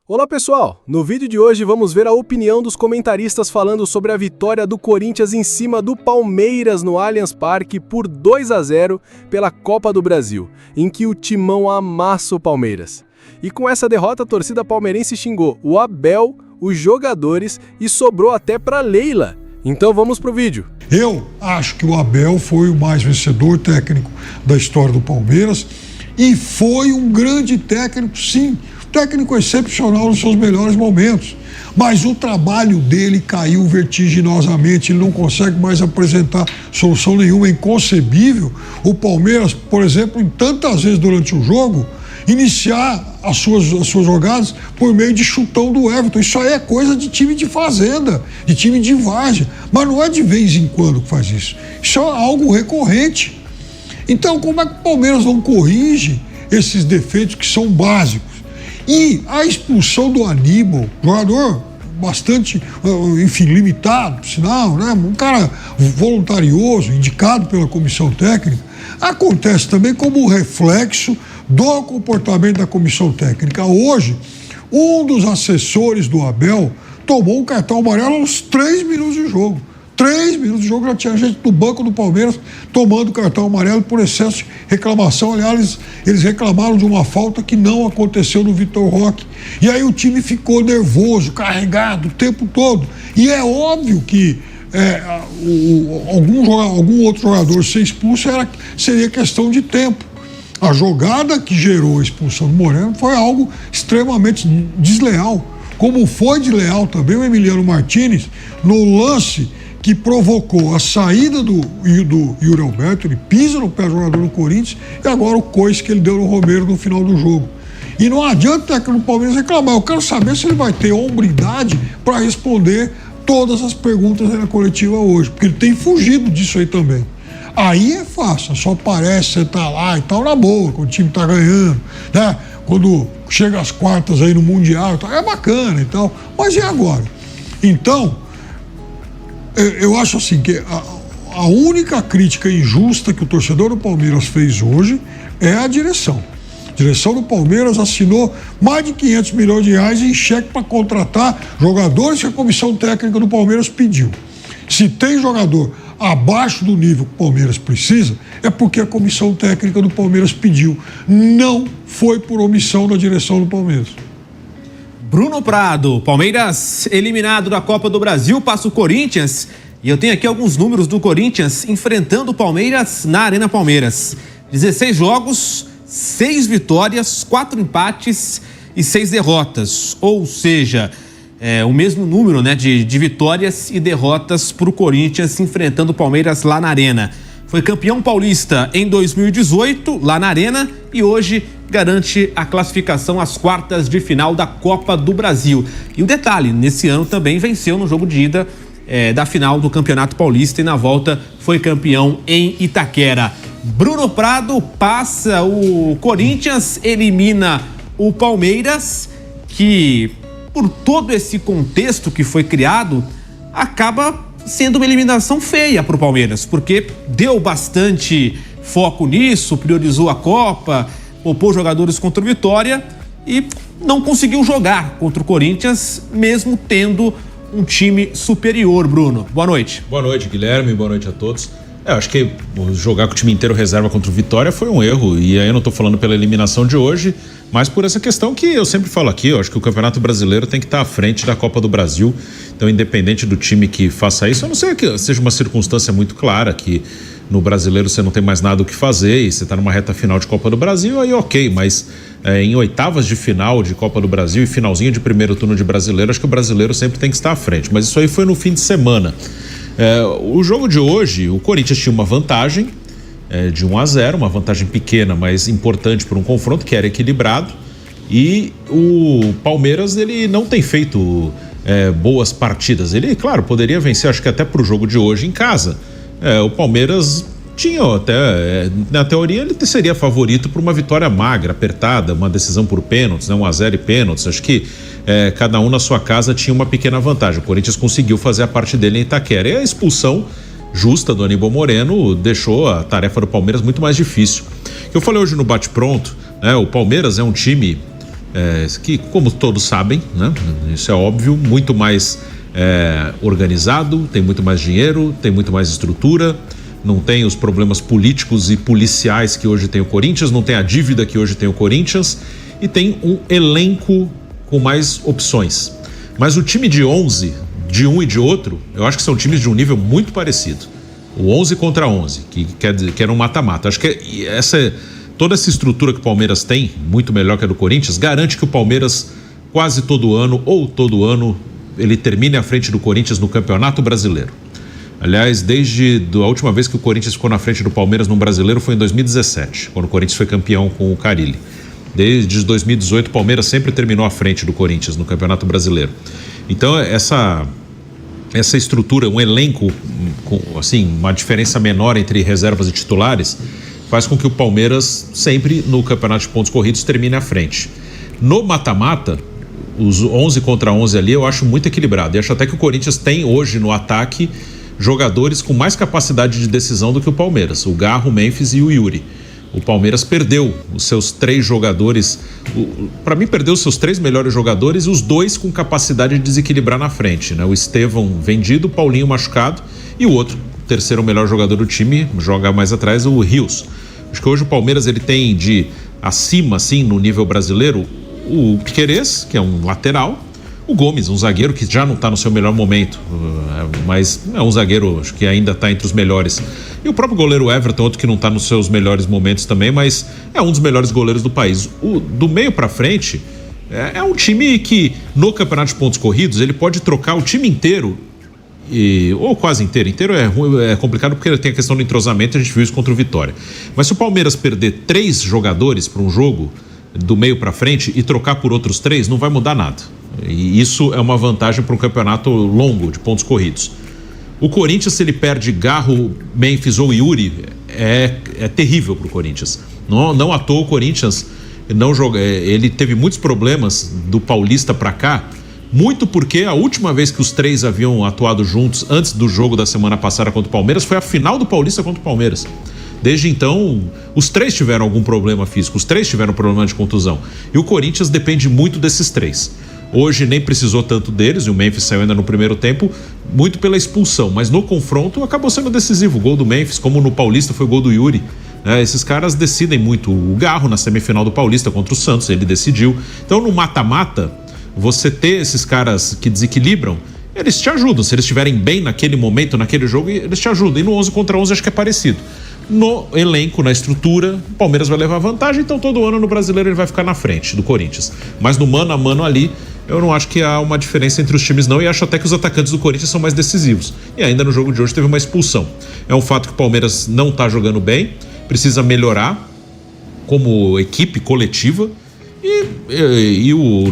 Olá pessoal, no vídeo de hoje vamos ver a opinião dos comentaristas falando sobre a vitória do Corinthians em cima do Palmeiras no Allianz Parque por 2-0 pela Copa do Brasil, em que o Timão amassa o Palmeiras. E com essa derrota a torcida palmeirense xingou o Abel, os jogadores e sobrou até para Leila. Então vamos pro vídeo. Eu acho que o Abel foi o mais vencedor técnico da história do Palmeiras e foi um grande técnico, sim. Técnico excepcional nos seus melhores momentos, mas o trabalho dele caiu vertiginosamente, ele não consegue mais apresentar solução nenhuma, é inconcebível o Palmeiras, por exemplo, em tantas vezes durante o jogo, iniciar as suas jogadas por meio de chutão do Everton. Isso aí é coisa de time de fazenda, de time de várzea, mas não é de vez em quando que faz isso, isso é algo recorrente. Então como é que o Palmeiras não corrige esses defeitos que são básicos? E a expulsão do Aníbal, jogador bastante, enfim, limitado, por sinal, né? Um cara voluntarioso, indicado pela comissão técnica, acontece também como reflexo do comportamento da comissão técnica. Hoje, um dos assessores do Abel tomou um cartão amarelo aos 3 minutos de jogo. 3 minutos de jogo já tinha gente do banco do Palmeiras tomando cartão amarelo por excesso de reclamação. Aliás, eles reclamaram de uma falta que não aconteceu no Vitor Roque. E aí o time ficou nervoso, carregado o tempo todo. E é óbvio que algum outro jogador ser expulso seria questão de tempo. A jogada que gerou a expulsão do Moreno foi algo extremamente desleal. Como foi desleal também o Emiliano Martínez no lance que provocou a saída do Yuri Alberto. Ele pisa no pé do jogador do Corinthians e agora o coice que ele deu no Romero no final do jogo. E não adianta o técnico do Palmeiras reclamar. Eu quero saber se ele vai ter hombridade para responder todas as perguntas na coletiva hoje, porque ele tem fugido disso aí também. Aí é fácil, só parece você tá lá e tal, na boa, quando o time tá ganhando, né? Quando chega às quartas aí no Mundial, é bacana e tal. Mas e agora? Então, eu acho assim que a única crítica injusta que o torcedor do Palmeiras fez hoje é a direção. A direção do Palmeiras assinou mais de 500 milhões de reais em cheque para contratar jogadores que a comissão técnica do Palmeiras pediu. Se tem jogador abaixo do nível que o Palmeiras precisa, é porque a comissão técnica do Palmeiras pediu. Não foi por omissão da direção do Palmeiras. Bruno Prado, Palmeiras eliminado da Copa do Brasil, passa o Corinthians. E eu tenho aqui alguns números do Corinthians enfrentando o Palmeiras na Arena Palmeiras. 16 jogos, 6 vitórias, 4 empates e 6 derrotas. Ou seja, o mesmo número, né, de vitórias e derrotas para o Corinthians enfrentando o Palmeiras lá na Arena. Foi campeão paulista em 2018, lá na Arena, e hoje garante a classificação às quartas de final da Copa do Brasil. E o detalhe, nesse ano também venceu no jogo de ida da final do Campeonato Paulista e na volta foi campeão em Itaquera. Bruno Prado passa o Corinthians, elimina o Palmeiras, que por todo esse contexto que foi criado, acaba sendo uma eliminação feia para o Palmeiras, porque deu bastante foco nisso, priorizou a Copa, poupou jogadores contra o Vitória e não conseguiu jogar contra o Corinthians, mesmo tendo um time superior, Bruno. Boa noite. Boa noite, Guilherme, boa noite a todos. Eu acho que jogar com o time inteiro reserva contra o Vitória foi um erro, e aí eu não estou falando pela eliminação de hoje, mas por essa questão que eu sempre falo aqui. Eu acho que o Campeonato Brasileiro tem que estar à frente da Copa do Brasil, então independente do time que faça isso, a não ser que seja uma circunstância muito clara, que no Brasileiro você não tem mais nada o que fazer e você está numa reta final de Copa do Brasil, aí ok, mas em oitavas de final de Copa do Brasil e finalzinho de primeiro turno de Brasileiro, acho que o Brasileiro sempre tem que estar à frente, mas isso aí foi no fim de semana. O jogo de hoje, o Corinthians tinha uma vantagem de 1-0, uma vantagem pequena, mas importante por um confronto que era equilibrado, e o Palmeiras ele não tem feito boas partidas. Ele, claro, poderia vencer, acho que até para o jogo de hoje em casa. O Palmeiras tinha até, na teoria, ele seria favorito por uma vitória magra, apertada, uma decisão por pênaltis, né? 1-0 e pênaltis. Acho que cada um na sua casa tinha uma pequena vantagem. O Corinthians conseguiu fazer a parte dele em Itaquera, e a expulsão justa do Aníbal Moreno deixou a tarefa do Palmeiras muito mais difícil. Eu falei hoje no Bate Pronto, né? O Palmeiras é um time que, como todos sabem, né, isso é óbvio, muito mais organizado, tem muito mais dinheiro, tem muito mais estrutura, não tem os problemas políticos e policiais que hoje tem o Corinthians, não tem a dívida que hoje tem o Corinthians e tem um elenco com mais opções. Mas o time de 11, de um e de outro, eu acho que são times de um nível muito parecido. O 11 contra 11, que era um mata-mata. Acho que toda essa estrutura que o Palmeiras tem, muito melhor que a do Corinthians, garante que o Palmeiras quase todo ano, ou todo ano, ele termine à frente do Corinthians no Campeonato Brasileiro. Aliás, desde a última vez que o Corinthians ficou na frente do Palmeiras no Brasileiro foi em 2017, quando o Corinthians foi campeão com o Carille. Desde 2018, o Palmeiras sempre terminou à frente do Corinthians no Campeonato Brasileiro. Então, essa estrutura, um elenco com assim, uma diferença menor entre reservas e titulares, faz com que o Palmeiras sempre no campeonato de pontos corridos termine à frente. No mata-mata, os 11 contra 11 ali eu acho muito equilibrado. E acho até que o Corinthians tem hoje no ataque jogadores com mais capacidade de decisão do que o Palmeiras. O Garro, o Memphis e o Yuri. O Palmeiras perdeu os seus 3 jogadores, para mim perdeu os seus 3 melhores jogadores e os 2 com capacidade de desequilibrar na frente, né? O Estevão vendido, o Paulinho machucado e o outro, terceiro melhor jogador do time, joga mais atrás, o Rios. Acho que hoje o Palmeiras ele tem de acima, assim, no nível brasileiro, o Piquerez, que é um lateral, o Gomes, um zagueiro que já não está no seu melhor momento, mas é um zagueiro acho que ainda está entre os melhores. E o próprio goleiro Everton, outro que não está nos seus melhores momentos também, mas é um dos melhores goleiros do país. Do meio para frente, é um time que no campeonato de pontos corridos ele pode trocar o time inteiro, ou quase inteiro. Inteiro é complicado porque tem a questão do entrosamento, a gente viu isso contra o Vitória. Mas se o Palmeiras perder 3 jogadores para um jogo, do meio para frente, e trocar por outros 3, não vai mudar nada. E isso é uma vantagem para um campeonato longo de pontos corridos. O Corinthians, se ele perde Garro, Memphis ou Yuri, é terrível para o Corinthians. Não à toa o Corinthians ele teve muitos problemas do Paulista para cá, muito porque a última vez que os 3 haviam atuado juntos antes do jogo da semana passada contra o Palmeiras foi a final do Paulista contra o Palmeiras. Desde então, os 3 tiveram algum problema físico, os 3 tiveram problema de contusão. E o Corinthians depende muito desses 3. Hoje nem precisou tanto deles, e o Memphis saiu ainda no primeiro tempo, muito pela expulsão, mas no confronto acabou sendo decisivo. O gol do Memphis, como no Paulista foi o gol do Yuri, né? Esses caras decidem muito. O Garro na semifinal do Paulista contra o Santos, ele decidiu. Então no mata-mata, você ter esses caras que desequilibram, eles te ajudam. Se eles estiverem bem naquele momento, naquele jogo, eles te ajudam. E no 11 contra 11 acho que é parecido. No elenco, na estrutura, o Palmeiras vai levar vantagem, então todo ano no Brasileiro ele vai ficar na frente do Corinthians. Mas no mano a mano ali, eu não acho que há uma diferença entre os times não, e acho até que os atacantes do Corinthians são mais decisivos. E ainda no jogo de hoje teve uma expulsão. É um fato que o Palmeiras não está jogando bem, precisa melhorar como equipe coletiva,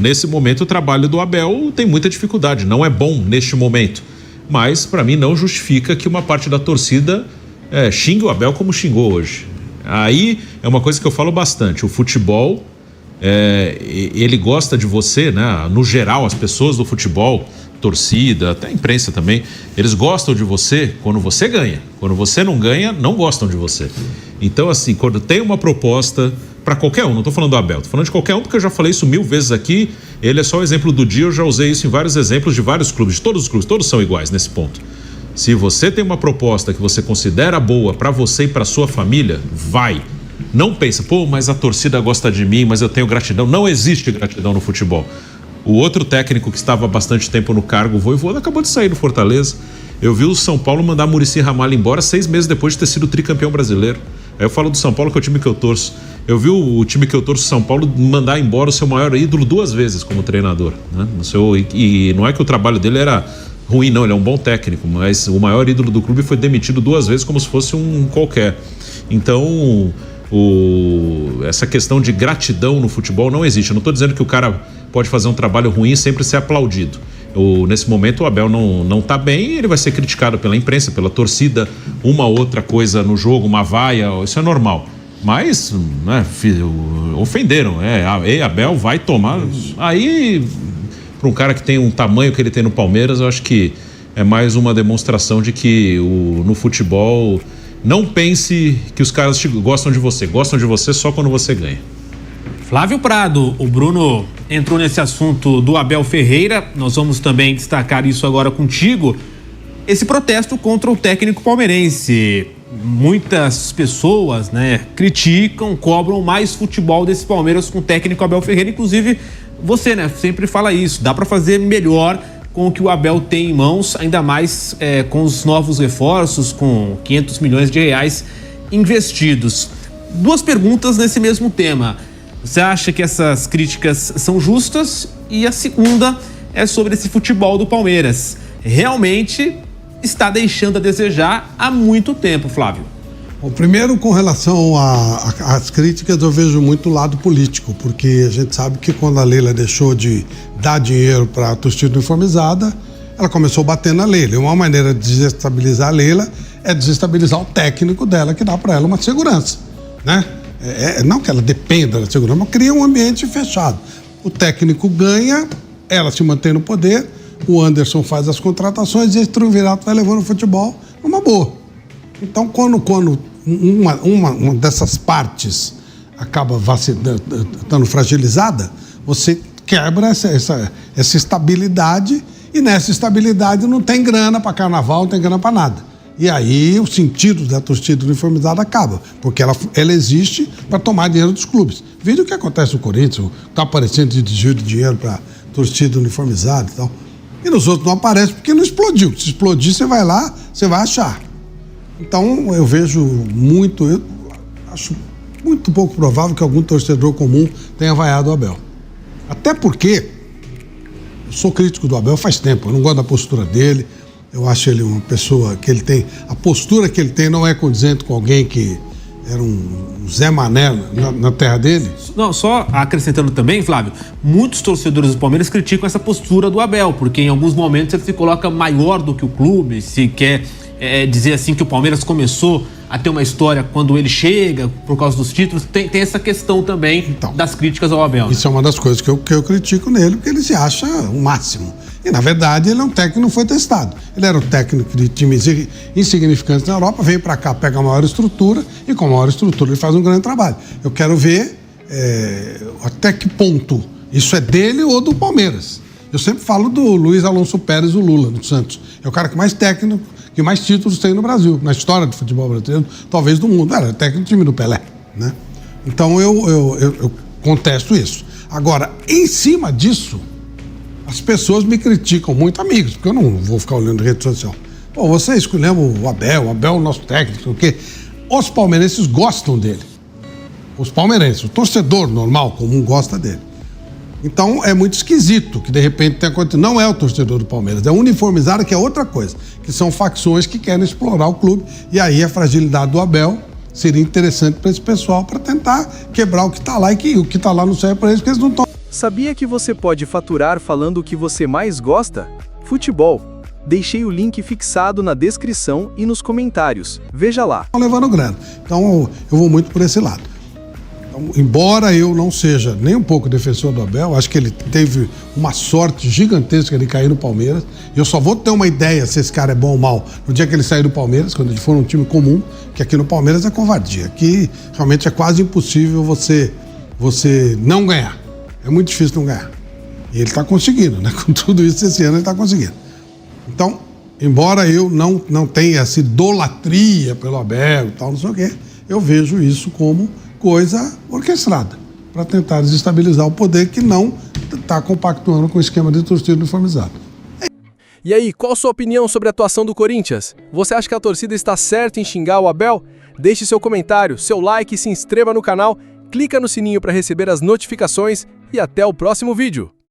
nesse momento o trabalho do Abel tem muita dificuldade, não é bom neste momento. Mas para mim não justifica que uma parte da torcida xingue o Abel como xingou hoje. Aí é uma coisa que eu falo bastante, o futebol, ele gosta de você, né? No geral, as pessoas do futebol, torcida, até a imprensa também, eles gostam de você quando você ganha. Quando você não ganha, não gostam de você. Então, assim, quando tem uma proposta para qualquer um, não estou falando do Abel, estou falando de qualquer um, porque eu já falei isso 1000 vezes aqui, ele é só o exemplo do dia, eu já usei isso em vários exemplos de vários clubes, de todos os clubes, todos são iguais nesse ponto. Se você tem uma proposta que você considera boa para você e para sua família, vai. Não pensa, mas a torcida gosta de mim, mas eu tenho gratidão. Não existe gratidão no futebol. O outro técnico que estava há bastante tempo no cargo, o Vojvoda, acabou de sair do Fortaleza. Eu vi o São Paulo mandar Muricy Ramalho embora 6 meses depois de ter sido tricampeão brasileiro. Aí eu falo do São Paulo, que é o time que eu torço. Eu vi o time que eu torço, São Paulo, mandar embora o seu maior ídolo 2 vezes como treinador, né? E não é que o trabalho dele era ruim, não, ele é um bom técnico, mas o maior ídolo do clube foi demitido 2 vezes como se fosse um qualquer. Então, essa questão de gratidão no futebol não existe. Eu não estou dizendo que o cara pode fazer um trabalho ruim e sempre ser aplaudido. Nesse momento o Abel não está bem, ele vai ser criticado pela imprensa, pela torcida, uma outra coisa no jogo, uma vaia, isso é normal. Mas, né, ofenderam, Abel vai tomar. Aí, para um cara que tem um tamanho que ele tem no Palmeiras, eu acho que é mais uma demonstração de que no futebol, não pense que os caras gostam de você só quando você ganha. Flávio Prado, o Bruno entrou nesse assunto do Abel Ferreira, nós vamos também destacar isso agora contigo, esse protesto contra o técnico palmeirense. Muitas pessoas, criticam, cobram mais futebol desse Palmeiras com o técnico Abel Ferreira, inclusive você, sempre fala isso, dá para fazer melhor com o que o Abel tem em mãos, ainda mais com os novos reforços, com 500 milhões de reais investidos. Duas perguntas nesse mesmo tema. Você acha que essas críticas são justas? E a segunda é sobre esse futebol do Palmeiras. Realmente está deixando a desejar há muito tempo, Flávio. Bom, primeiro, com relação às críticas, eu vejo muito o lado político, porque a gente sabe que quando a Leila deixou de dar dinheiro para a torcida uniformizada, ela começou a bater na Leila. E uma maneira de desestabilizar a Leila é desestabilizar o técnico dela, que dá para ela uma segurança, não que ela dependa da segurança, mas cria um ambiente fechado. O técnico ganha, ela se mantém no poder, o Anderson faz as contratações e esse triunvirato vai levando o futebol numa boa. Então, quando uma dessas partes acaba estando fragilizada, você quebra essa estabilidade, e nessa estabilidade não tem grana para carnaval, não tem grana para nada. E aí o sentido da torcida uniformizada acaba, porque ela existe para tomar dinheiro dos clubes. Veja o que acontece no Corinthians, está aparecendo de desvio de dinheiro para torcida uniformizada e tal. E nos outros não aparece porque não explodiu. Se explodir, você vai lá, você vai achar. Então eu acho muito pouco provável que algum torcedor comum tenha vaiado o Abel. Até porque eu sou crítico do Abel faz tempo, eu não gosto da postura dele. Eu acho ele uma pessoa que ele tem... A postura que ele tem não é condizente com alguém que era um Zé Mané na terra dele. Não, só acrescentando também, Flávio, muitos torcedores do Palmeiras criticam essa postura do Abel, porque em alguns momentos ele se coloca maior do que o clube, se quer dizer assim que o Palmeiras começou a ter uma história quando ele chega, por causa dos títulos. Tem essa questão também das críticas ao Abel. Isso é uma das coisas que eu critico nele, porque ele se acha o máximo. E, na verdade, ele é um técnico que não foi testado. Ele era um técnico de times insignificantes na Europa, veio para cá, pega a maior estrutura, e com a maior estrutura ele faz um grande trabalho. Eu quero ver até que ponto isso é dele ou do Palmeiras. Eu sempre falo do Luiz Alonso Pérez, o Lula, do Santos. É o cara que mais técnico, que mais títulos tem no Brasil, na história do futebol brasileiro, talvez do mundo. Era técnico do time do Pelé, Então eu contesto isso. Agora, em cima disso, as pessoas me criticam muito, amigos, porque eu não vou ficar olhando rede social. Pô, você escolheu o Abel é o nosso técnico, o quê? Os palmeirenses gostam dele. Os palmeirenses, o torcedor normal, comum, gosta dele. Então é muito esquisito que de repente tenha acontecido. Não é o torcedor do Palmeiras, é uniformizado, que é outra coisa, que são facções que querem explorar o clube, e aí a fragilidade do Abel seria interessante para esse pessoal, para tentar quebrar o que está lá, e que o que está lá não serve para eles, porque eles não estão. Sabia que você pode faturar falando o que você mais gosta? Futebol. Deixei o link fixado na descrição e nos comentários. Veja lá. Levando grana. Então eu vou muito por esse lado. Então, embora eu não seja nem um pouco defensor do Abel, acho que ele teve uma sorte gigantesca de cair no Palmeiras. Eu só vou ter uma ideia se esse cara é bom ou mal no dia que ele sair do Palmeiras, quando ele for um time comum, que aqui no Palmeiras é covardia. Aqui realmente é quase impossível você não ganhar. É muito difícil não ganhar. E ele está conseguindo, Com tudo isso, esse ano ele está conseguindo. Então, embora eu não tenha essa idolatria pelo Abel e tal, não sei o quê, eu vejo isso como coisa orquestrada para tentar desestabilizar o poder que não está compactuando com o esquema de torcida uniformizado. E aí, qual a sua opinião sobre a atuação do Corinthians? Você acha que a torcida está certa em xingar o Abel? Deixe seu comentário, seu like e se inscreva no canal. Clica no sininho para receber as notificações e até o próximo vídeo.